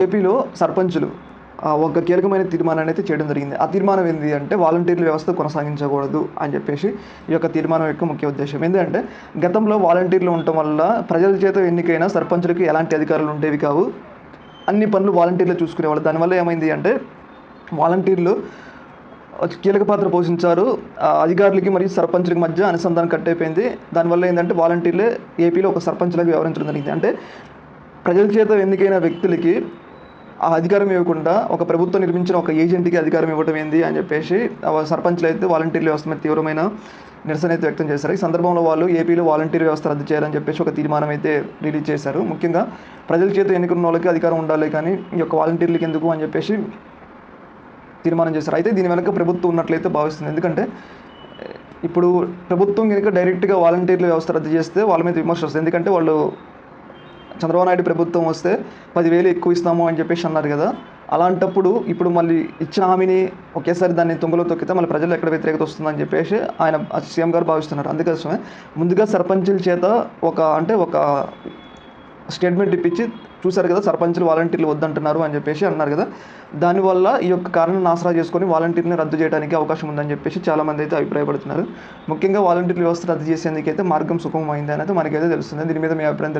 ఏపీలో సర్పంచులు ఒక కీలకమైన తీర్మానాన్ని అయితే చేయడం జరిగింది. ఆ తీర్మానం ఏంది అంటే వాలంటీర్ల వ్యవస్థ కొనసాగించకూడదు అని చెప్పేసి ఈ యొక్క తీర్మానం యొక్క ముఖ్య ఉద్దేశ్యం. ఎందుకంటే గతంలో వాలంటీర్లు ఉండటం వల్ల ప్రజల చేత ఎన్నికైన సర్పంచులకి ఎలాంటి అధికారాలు ఉండేవి కావు. అన్ని పనులు వాలంటీర్లే చూసుకునేవాళ్ళు. దానివల్ల ఏమైంది అంటే వాలంటీర్లు కీలక పాత్ర పోషించారు. అధికారులకి మరియు సర్పంచులకి మధ్య అనుసంధానం కట్ అయిపోయింది. దానివల్ల ఏంటంటే వాలంటీర్లే ఏపీలో ఒక సర్పంచ్‌లాగా వ్యవహరించడం జరిగింది. అంటే ప్రజల చేత ఎన్నికైన వ్యక్తులకి ఆ అధికారం ఇవ్వకుండా ఒక ప్రభుత్వం నిర్మించిన ఒక ఏజెంట్‌కి అధికారం ఇవ్వటం ఏంది అని చెప్పేసి సర్పంచ్‌లు అయితే వాలంటీర్ల వ్యవస్థ మీద తీవ్రమైన నిరసన అయితే వ్యక్తం చేశారు. ఈ సందర్భంలో వాళ్ళు ఏపీలో వాలంటీర్ వ్యవస్థ రద్దు చేయాలని చెప్పేసి ఒక తీర్మానం అయితే రిలీజ్ చేశారు. ముఖ్యంగా ప్రజల చేత ఎన్నుకున్న వాళ్ళకి అధికారం ఉండాలి కానీ ఈ యొక్క వాలంటీర్లకి ఎందుకు అని చెప్పేసి తీర్మానం చేశారు. అయితే దీని వెనక ప్రభుత్వం ఉన్నట్లయితే భావిస్తుంది. ఎందుకంటే ఇప్పుడు ప్రభుత్వం కనుక డైరెక్ట్‌గా వాలంటీర్ల వ్యవస్థ రద్దు చేస్తే వాళ్ళ మీద విమర్శ వస్తుంది. ఎందుకంటే వాళ్ళు చంద్రబాబు నాయుడు ప్రభుత్వం వస్తే 10,000 ఎక్కువ ఇస్తాము అని చెప్పేసి అన్నారు కదా. అలాంటప్పుడు ఇప్పుడు మళ్ళీ ఇచ్చిన హామీని ఒకేసారి దాన్ని తుంగలో తొక్కితే మళ్ళీ ప్రజలు ఎక్కడ వ్యతిరేకత వస్తుందని చెప్పేసి ఆయన సీఎం గారు భావిస్తున్నారు. అందుకోసమే ముందుగా సర్పంచుల చేత ఒక స్టేట్మెంట్ ఇప్పించి చూశారు కదా సర్పంచులు వాలంటీర్లు వద్దంటున్నారు అని చెప్పేసి అన్నారు కదా. దానివల్ల ఈ యొక్క కారణం ఆసరా చేసుకొని వాలంటీర్ని రద్దు చేయడానికి అవకాశం ఉందని చెప్పేసి చాలామంది అయితే అభిప్రాయపడుతున్నారు. ముఖ్యంగా వాలంటీర్ల వ్యవస్థ రద్దు చేసేందుకైతే మార్గం సుగమమైంది అనేది మనకైతే తెలుస్తుంది. దీని మీద మీ అభిప్రాయం